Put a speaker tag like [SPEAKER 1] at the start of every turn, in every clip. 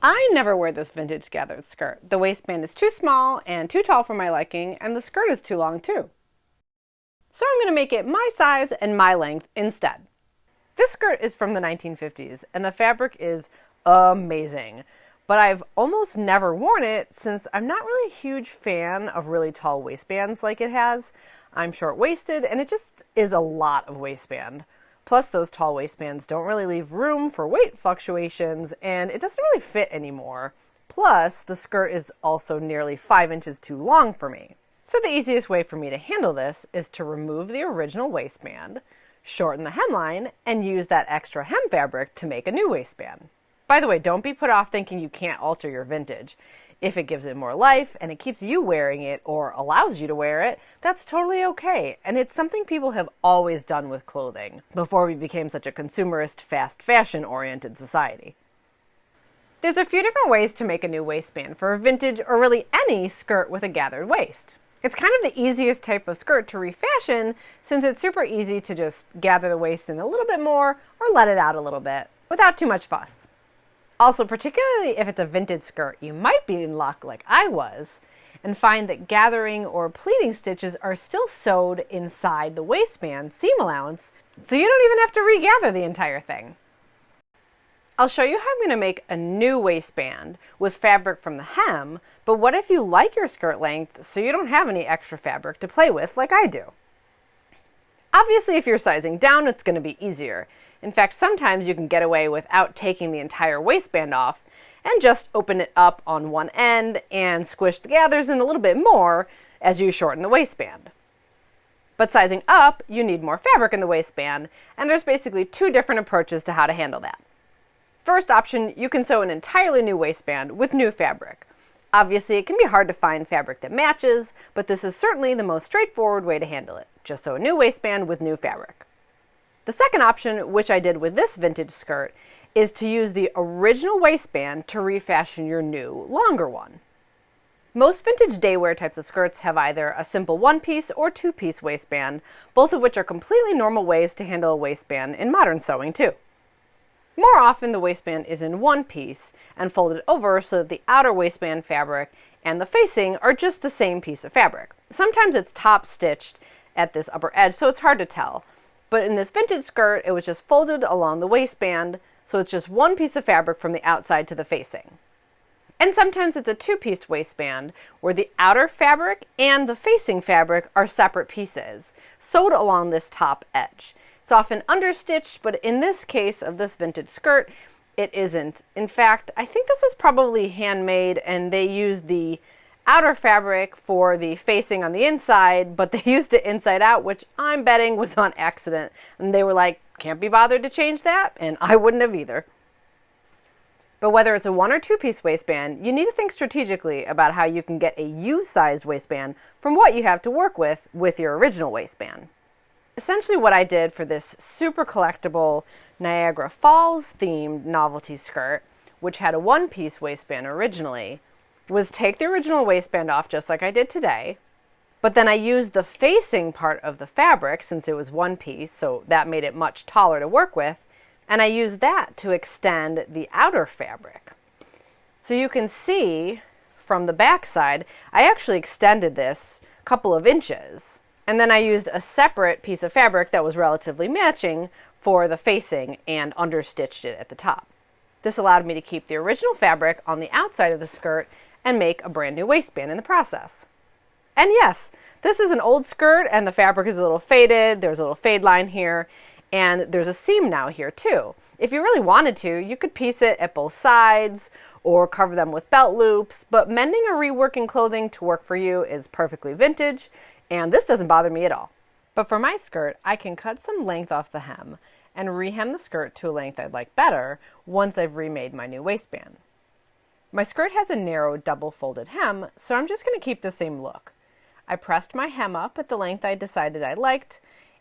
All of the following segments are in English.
[SPEAKER 1] I never wear this vintage gathered skirt. The waistband is too small and too tall for my liking, and the skirt is too long too. So I'm going to make it my size and my length instead. This skirt is from the 1950s, and the fabric is amazing. But I've almost never worn it since I'm not really a huge fan of really tall waistbands like it has. I'm short-waisted, and it just is a lot of waistband. Plus, those tall waistbands don't really leave room for weight fluctuations, and it doesn't really fit anymore. Plus, the skirt is also nearly 5 inches too long for me. So the easiest way for me to handle this is to remove the original waistband, shorten the hemline, and use that extra hem fabric to make a new waistband. By the way, don't be put off thinking you can't alter your vintage. If it gives it more life and it keeps you wearing it or allows you to wear it, that's totally okay. And it's something people have always done with clothing before we became such a consumerist, fast fashion-oriented society. There's a few different ways to make a new waistband for a vintage or really any skirt with a gathered waist. It's kind of the easiest type of skirt to refashion since it's super easy to just gather the waist in a little bit more or let it out a little bit without too much fuss. Also, particularly if it's a vintage skirt, you might be in luck like I was and find that gathering or pleating stitches are still sewed inside the waistband seam allowance, so you don't even have to regather the entire thing. I'll show you how I'm going to make a new waistband with fabric from the hem, but what if you like your skirt length so you don't have any extra fabric to play with like I do? Obviously, if you're sizing down, it's going to be easier. In fact, sometimes you can get away without taking the entire waistband off and just open it up on one end and squish the gathers in a little bit more as you shorten the waistband. But sizing up, you need more fabric in the waistband, and there's basically two different approaches to how to handle that. First option, you can sew an entirely new waistband with new fabric. Obviously, it can be hard to find fabric that matches, but this is certainly the most straightforward way to handle it. Just sew a new waistband with new fabric. The second option, which I did with this vintage skirt, is to use the original waistband to refashion your new, longer one. Most vintage daywear types of skirts have either a simple one-piece or two-piece waistband, both of which are completely normal ways to handle a waistband in modern sewing too. More often, the waistband is in one piece and folded over so that the outer waistband fabric and the facing are just the same piece of fabric. Sometimes it's top stitched at this upper edge, so it's hard to tell. But in this vintage skirt, it was just folded along the waistband, so it's just one piece of fabric from the outside to the facing. And sometimes it's a two-piece waistband, where the outer fabric and the facing fabric are separate pieces, sewed along this top edge. It's often understitched, but in this case of this vintage skirt, it isn't. In fact, I think this was probably handmade, and they used the outer fabric for the facing on the inside, but they used it inside out, which I'm betting was on accident. And they were like, can't be bothered to change that, and I wouldn't have either. But whether it's a one or two-piece waistband, you need to think strategically about how you can get a U-sized waistband from what you have to work with your original waistband. Essentially what I did for this super collectible Niagara Falls themed novelty skirt, which had a one-piece waistband originally, was take the original waistband off just like I did today, but then I used the facing part of the fabric since it was one piece, so that made it much taller to work with, and I used that to extend the outer fabric. So you can see from the back side, I actually extended this a couple of inches, and then I used a separate piece of fabric that was relatively matching for the facing and understitched it at the top. This allowed me to keep the original fabric on the outside of the skirt and make a brand new waistband in the process. And yes, this is an old skirt and the fabric is a little faded, there's a little fade line here, and there's a seam now here too. If you really wanted to, you could piece it at both sides or cover them with belt loops, but mending or reworking clothing to work for you is perfectly vintage, and this doesn't bother me at all. But for my skirt, I can cut some length off the hem and rehem the skirt to a length I'd like better once I've remade my new waistband. My skirt has a narrow double folded hem, so I'm just going to keep the same look. I pressed my hem up at the length I decided I liked,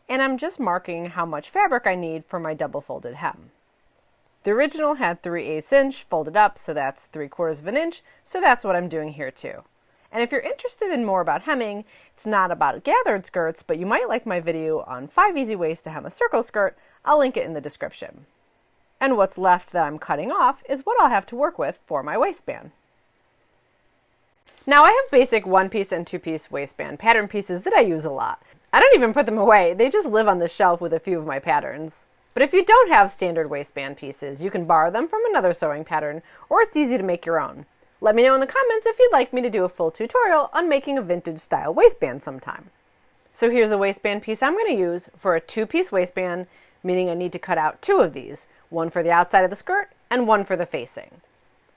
[SPEAKER 1] and I'm just marking how much fabric I need for my double folded hem. The original had 3/8 inch folded up, so that's 3/4 of an inch, so that's what I'm doing here too. And if you're interested in more about hemming, it's not about gathered skirts, but you might like my video on 5 easy ways to hem a circle skirt. I'll link it in the description. And what's left that I'm cutting off is what I'll have to work with for my waistband. Now I have basic 1-piece and 2-piece waistband pattern pieces that I use a lot. I don't even put them away, they just live on the shelf with a few of my patterns. But if you don't have standard waistband pieces, you can borrow them from another sewing pattern, or it's easy to make your own. Let me know in the comments if you'd like me to do a full tutorial on making a vintage style waistband sometime. So here's a waistband piece I'm going to use for a 2-piece waistband, meaning I need to cut out 2 of these, one for the outside of the skirt and one for the facing.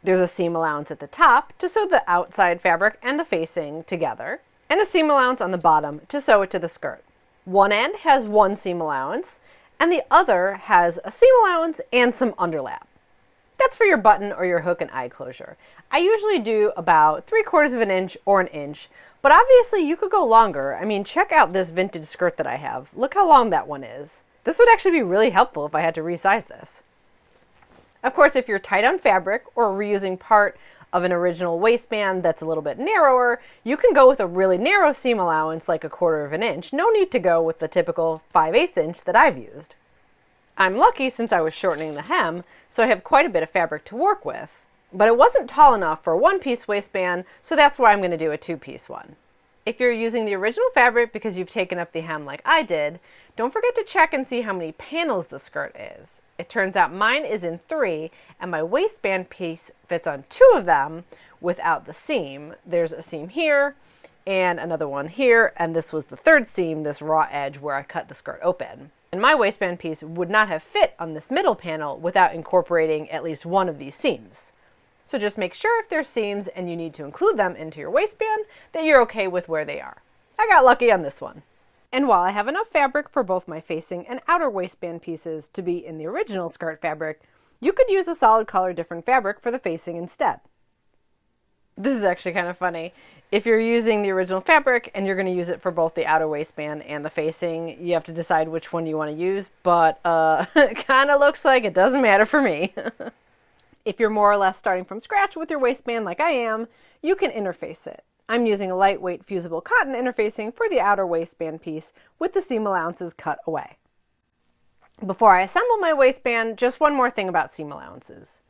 [SPEAKER 1] There's a seam allowance at the top to sew the outside fabric and the facing together, and a seam allowance on the bottom to sew it to the skirt. One end has 1 seam allowance, and the other has a seam allowance and some underlap. That's for your button or your hook and eye closure. I usually do about 3/4 of an inch or an inch, but obviously you could go longer. I mean, check out this vintage skirt that I have. Look how long that one is. This would actually be really helpful if I had to resize this. Of course, if you're tight on fabric or reusing part of an original waistband that's a little bit narrower, you can go with a really narrow seam allowance like 1/4 of an inch. No need to go with the typical 5/8 inch that I've used. I'm lucky since I was shortening the hem, so I have quite a bit of fabric to work with. But it wasn't tall enough for a 1-piece waistband, so that's why I'm going to do a 2-piece one. If you're using the original fabric because you've taken up the hem like I did, don't forget to check and see how many panels the skirt is. It turns out mine is in 3, and my waistband piece fits on 2 of them without the seam. There's a seam here and another one here, and this was the 3rd seam, this raw edge where I cut the skirt open. And my waistband piece would not have fit on this middle panel without incorporating at least one of these seams. So just make sure if there's seams and you need to include them into your waistband that you're okay with where they are. I got lucky on this one. And while I have enough fabric for both my facing and outer waistband pieces to be in the original skirt fabric, you could use a solid color different fabric for the facing instead. This is actually kind of funny. If you're using the original fabric and you're going to use it for both the outer waistband and the facing, you have to decide which one you want to use, but it kind of looks like it doesn't matter for me. If you're more or less starting from scratch with your waistband like I am, you can interface it. I'm using a lightweight fusible cotton interfacing for the outer waistband piece with the seam allowances cut away. Before I assemble my waistband, just one more thing about seam allowances.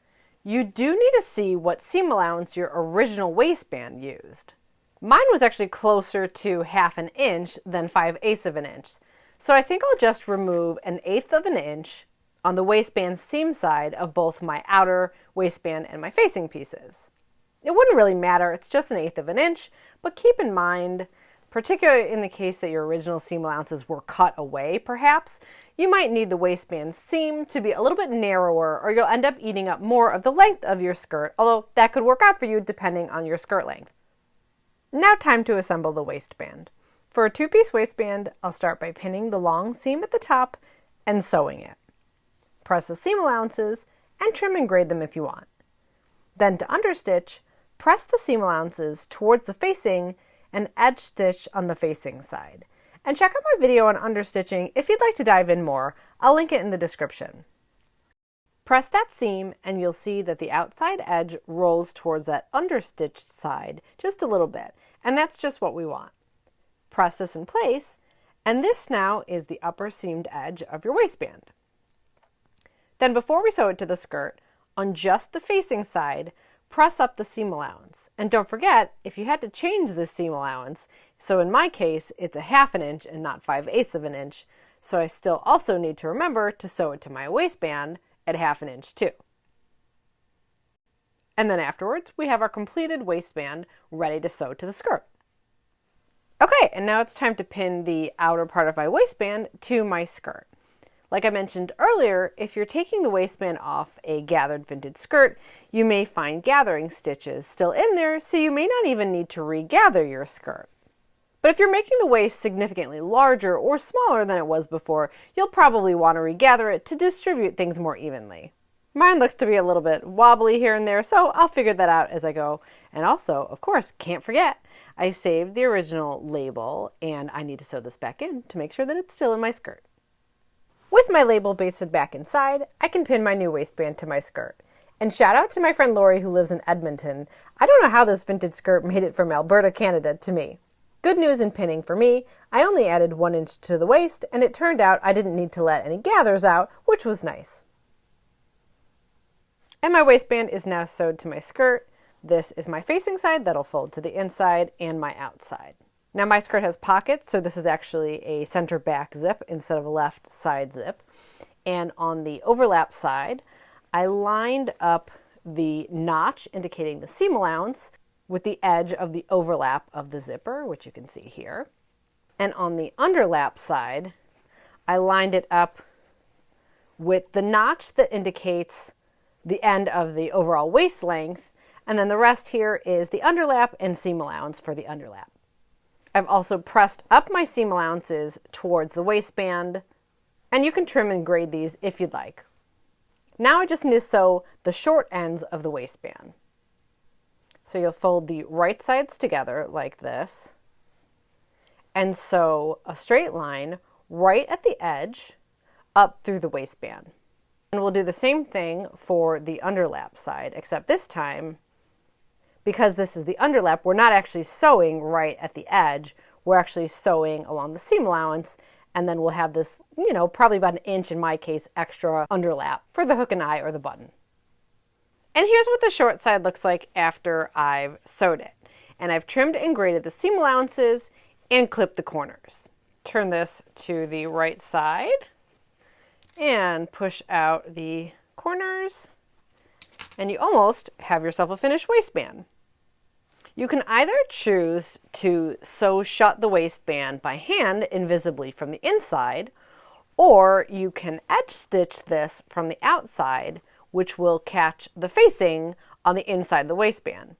[SPEAKER 1] You do need to see what seam allowance your original waistband used. Mine was actually closer to 1/2 inch than 5/8 of an inch, so I think I'll just remove 1/8 of an inch on the waistband seam side of both my outer waistband and my facing pieces. It wouldn't really matter, it's just 1/8 of an inch, but keep in mind, particularly in the case that your original seam allowances were cut away perhaps, you might need the waistband seam to be a little bit narrower or you'll end up eating up more of the length of your skirt, although that could work out for you depending on your skirt length. Now time to assemble the waistband. For a 2-piece waistband, I'll start by pinning the long seam at the top and sewing it. Press the seam allowances and trim and grade them if you want. Then to understitch, press the seam allowances towards the facing and edge stitch on the facing side. And check out my video on understitching if you'd like to dive in more. I'll link it in the description. Press that seam and you'll see that the outside edge rolls towards that understitched side just a little bit, and that's just what we want. Press this in place, and this now is the upper seamed edge of your waistband. Then before we sew it to the skirt, on just the facing side, press up the seam allowance. And don't forget, if you had to change this seam allowance, so in my case, it's 1/2 inch and not 5/8 of an inch, so I still also need to remember to sew it to my waistband at 1/2 inch too. And then afterwards, we have our completed waistband ready to sew to the skirt. Okay, and now it's time to pin the outer part of my waistband to my skirt. Like I mentioned earlier, if you're taking the waistband off a gathered vintage skirt, you may find gathering stitches still in there, so you may not even need to regather your skirt. But if you're making the waist significantly larger or smaller than it was before, you'll probably want to regather it to distribute things more evenly. Mine looks to be a little bit wobbly here and there, so I'll figure that out as I go. And also, of course, can't forget, I saved the original label and I need to sew this back in to make sure that it's still in my skirt. With my label basted back inside, I can pin my new waistband to my skirt. And shout out to my friend Lori who lives in Edmonton. I don't know how this vintage skirt made it from Alberta, Canada to me. Good news in pinning for me, I only added 1 inch to the waist and it turned out I didn't need to let any gathers out, which was nice. And my waistband is now sewed to my skirt. This is my facing side that'll fold to the inside and my outside. Now my skirt has pockets, so this is actually a center back zip instead of a left side zip. And on the overlap side, I lined up the notch indicating the seam allowance with the edge of the overlap of the zipper, which you can see here. And on the underlap side, I lined it up with the notch that indicates the end of the overall waist length, and then the rest here is the underlap and seam allowance for the underlap. I've also pressed up my seam allowances towards the waistband, and you can trim and grade these if you'd like. Now I just need to sew the short ends of the waistband. So you'll fold the right sides together like this, and sew a straight line right at the edge up through the waistband. And we'll do the same thing for the underlap side, except this time, because this is the underlap, we're not actually sewing right at the edge, we're actually sewing along the seam allowance, and then we'll have this, probably about 1 inch in my case, extra underlap for the hook and eye or the button. And here's what the short side looks like after I've sewed it. And I've trimmed and graded the seam allowances and clipped the corners. Turn this to the right side and push out the corners, and you almost have yourself a finished waistband. You can either choose to sew shut the waistband by hand invisibly from the inside, or you can edge stitch this from the outside, which will catch the facing on the inside of the waistband.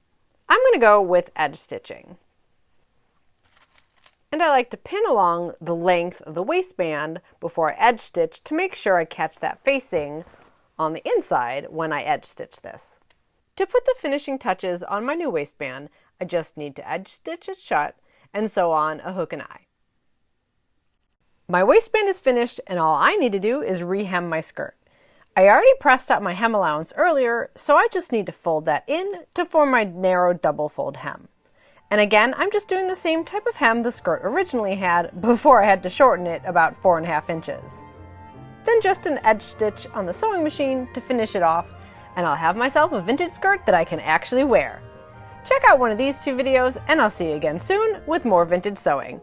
[SPEAKER 1] I'm going to go with edge stitching. And I like to pin along the length of the waistband before I edge stitch to make sure I catch that facing on the inside when I edge stitch this. To put the finishing touches on my new waistband, I just need to edge stitch it shut and sew on a hook and eye. My waistband is finished, and all I need to do is rehem my skirt. I already pressed up my hem allowance earlier, so I just need to fold that in to form my narrow double fold hem. And again, I'm just doing the same type of hem the skirt originally had before I had to shorten it about 4.5 inches. Then just an edge stitch on the sewing machine to finish it off, and I'll have myself a vintage skirt that I can actually wear. Check out one of these 2 videos, and I'll see you again soon with more vintage sewing.